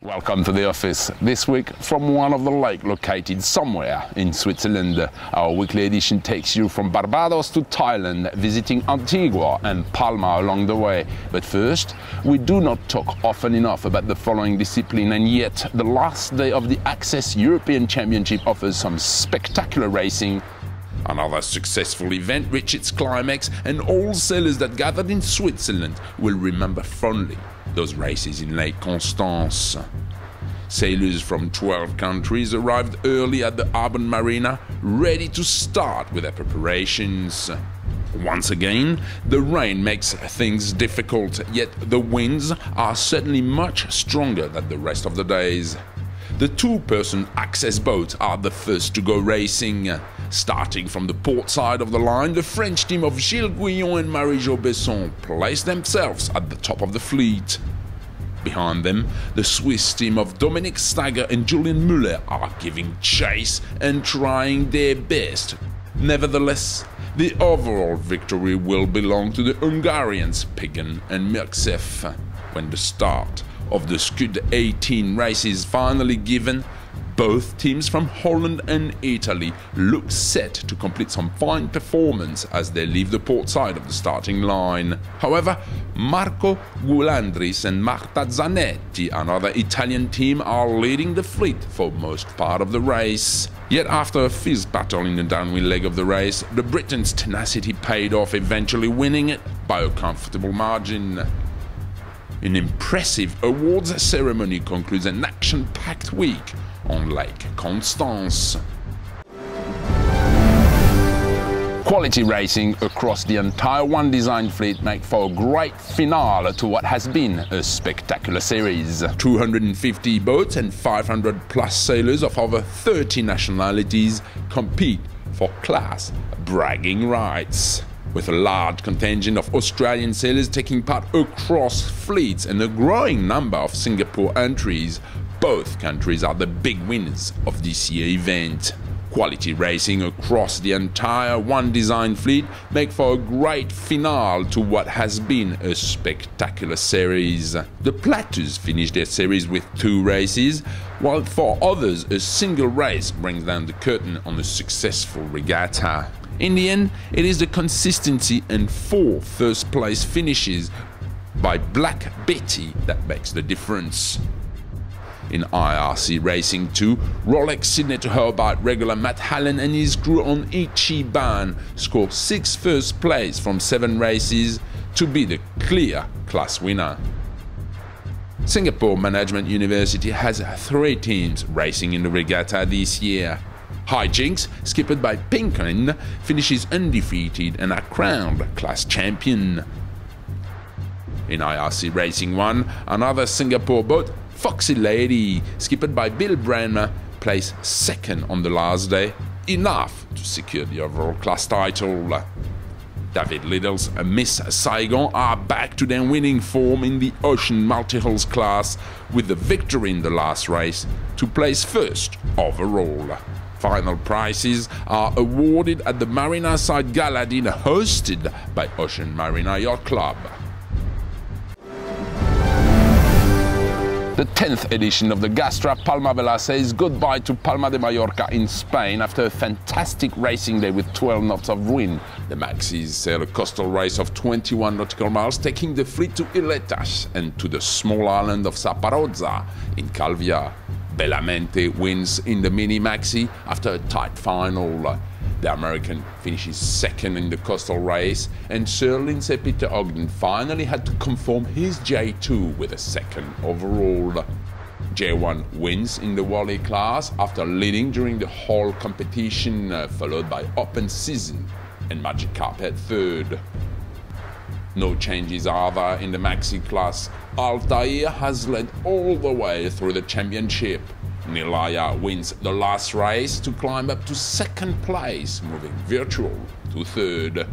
Welcome to the office. This week from one of the lakes located somewhere in Switzerland. Our weekly edition takes you from Barbados to Thailand, visiting Antigua and Palma along the way. But first, we do not talk often enough about the following discipline, and yet the last day of the Access European Championship offers some spectacular racing. Another successful event reached its climax, and all sailors that gathered in Switzerland will remember fondly those races in Lake Constance. Sailors from 12 countries arrived early at the Urban Marina, ready to start with their preparations. Once again, the rain makes things difficult, yet the winds are certainly much stronger than the rest of the days. The two-person access boats are the first to go racing. Starting from the port side of the line, the French team of Gilles Guillon and Marie-Jo Besson place themselves at the top of the fleet. Behind them, the Swiss team of Dominique Stagger and Julien Muller are giving chase and trying their best. Nevertheless, the overall victory will belong to the Hungarians Pigon and Mirksef. When the start of the Scud 18 race is finally given, both teams from Holland and Italy look set to complete some fine performance as they leave the port side of the starting line. However, Marco Gulandris and Marta Zanetti, another Italian team, are leading the fleet for most part of the race. Yet after a fierce battle in the downwind leg of the race, the Britons' tenacity paid off, eventually winning it by a comfortable margin. An impressive awards ceremony concludes an action-packed week on Lake Constance. Quality racing across the entire One Design fleet make for a great finale to what has been a spectacular series. 250 boats and 500 plus sailors of over 30 nationalities compete for class bragging rights. With a large contingent of Australian sailors taking part across fleets and a growing number of Singapore entries, both countries are the big winners of this year's event. Quality racing across the entire One Design fleet make for a great finale to what has been a spectacular series. The Plateaus finished their series with 2 races, while for others a single race brings down the curtain on a successful regatta. In the end, it is the consistency and 4 first-place finishes by Black Betty that makes the difference. In IRC Racing 2, Rolex Sydney to Hobart regular Matt Hallen and his crew on Ichiban scored 6 first place from 7 races to be the clear class winner. Singapore Management University has 3 teams racing in the regatta this year. Hijinks, skipped by Pinklin, finishes undefeated and are crowned class champion. In IRC Racing 1, another Singapore boat, Foxy Lady, skipped by Bill Brenner, placed 2nd on the last day, enough to secure the overall class title. David Liddell's Miss Saigon are back to their winning form in the Ocean Multi-Hulls class, with the victory in the last race to place 1st overall. Final prizes are awarded at the Marina Side Gala dinner hosted by Ocean Marina Yacht Club. The 10th edition of the Gastra Palma Vela says goodbye to Palma de Majorca in Spain after a fantastic racing day with 12 knots of wind. The Maxis sail a coastal race of 21 nautical miles, taking the fleet to Iletas and to the small island of Saparozza in Calvia. Belamente wins in the Mini Maxi after a tight final. The American finishes 2nd in the coastal race, and Sir Lindsay Peter Ogden finally had to conform his J2 with a 2nd overall. J1 wins in the Wally class after leading during the whole competition, followed by Open Season and Magic Carpet 3rd. No changes are there in the Maxi class. Altair has led all the way through the championship. Nilaya wins the last race to climb up to 2nd place, moving virtual to 3rd.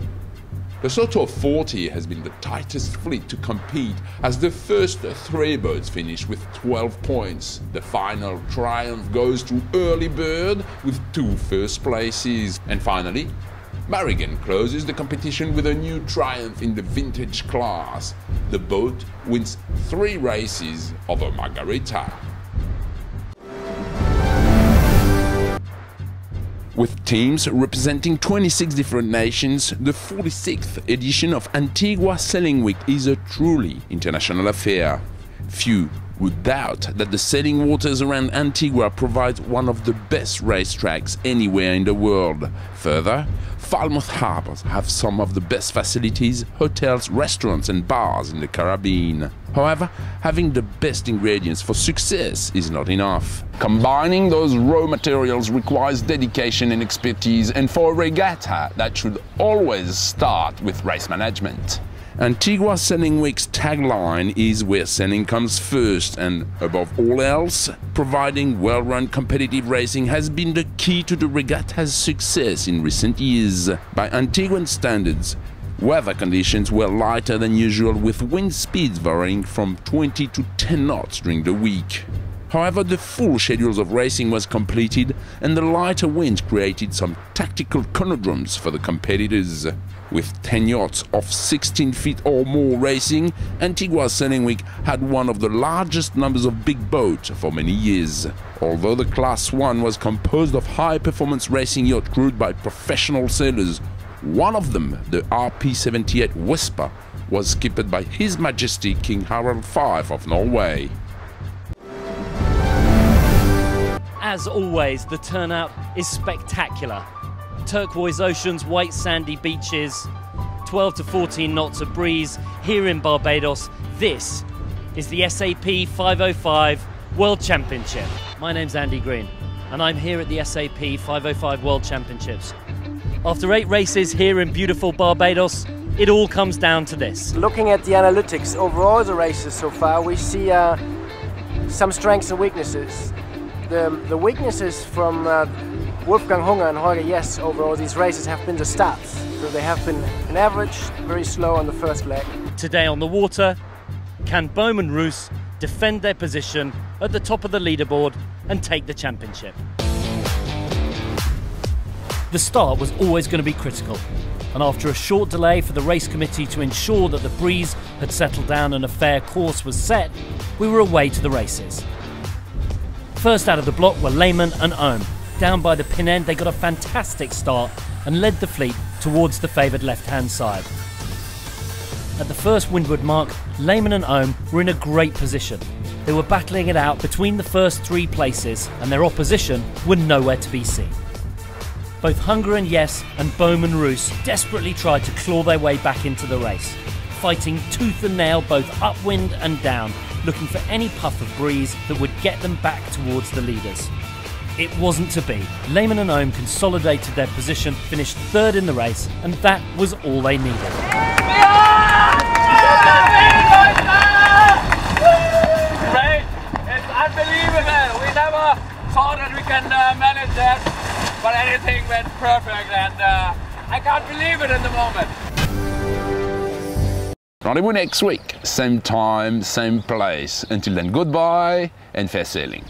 The Soto 40 has been the tightest fleet to compete, as the first 3 boats finished with 12 points. The final triumph goes to Early Bird with 2 first places. And finally, Marigan closes the competition with a new triumph in the vintage class. The boat wins 3 races over Margarita. With teams representing 26 different nations, the 46th edition of Antigua Sailing Week is a truly international affair. Few would doubt that the sailing waters around Antigua provide one of the best racetracks anywhere in the world. Further, Falmouth harbors have some of the best facilities, hotels, restaurants and bars in the Caribbean. However, having the best ingredients for success is not enough. Combining those raw materials requires dedication and expertise, and for a regatta, that should always start with race management. Antigua Sailing Week's tagline is "Where sailing comes first," and above all else, providing well-run competitive racing has been the key to the regatta's success in recent years. By Antiguan standards, weather conditions were lighter than usual, with wind speeds varying from 20 to 10 knots during the week. However, the full schedules of racing was completed, and the lighter winds created some tactical conundrums for the competitors. With 10 yachts of 16 feet or more racing, Antigua Sailing Week had one of the largest numbers of big boats for many years. Although the Class 1 was composed of high-performance racing yachts crewed by professional sailors, one of them, the RP-78 Whisper, was skipped by His Majesty King Harald V of Norway. As always, the turnout is spectacular. Turquoise oceans, white sandy beaches, 12 to 14 knots of breeze here in Barbados. This is the SAP 505 World Championship. My name's Andy Green and I'm here at the SAP 505 World Championships. After 8 races here in beautiful Barbados, it all comes down to this. Looking at the analytics overall the races so far, we see some strengths and weaknesses. The weaknesses from Wolfgang Hunger and Holger Jess over all these races have been the starts. So they have been on average very slow on the first leg. Today on the water, can Bowman Roos defend their position at the top of the leaderboard and take the championship? The start was always going to be critical, and after a short delay for the race committee to ensure that the breeze had settled down and a fair course was set, we were away to the races. First out of the block were Lehman and Ohm. Down by the pin end, they got a fantastic start and led the fleet towards the favoured left-hand side. At the first windward mark, Lehman and Ohm were in a great position. They were battling it out between the first 3 places, and their opposition were nowhere to be seen. Both Hunger and Jess and Bowman Roos desperately tried to claw their way back into the race, fighting tooth and nail both upwind and down, looking for any puff of breeze that would get them back towards the leaders. It wasn't to be. Lehman and Ohm consolidated their position, finished 3rd in the race, and that was all they needed. Great! It's unbelievable! We never thought that we can manage that, but anything went perfect, and I can't believe it in the moment. Rendezvous next week, same time, same place. Until then, goodbye and fair sailing.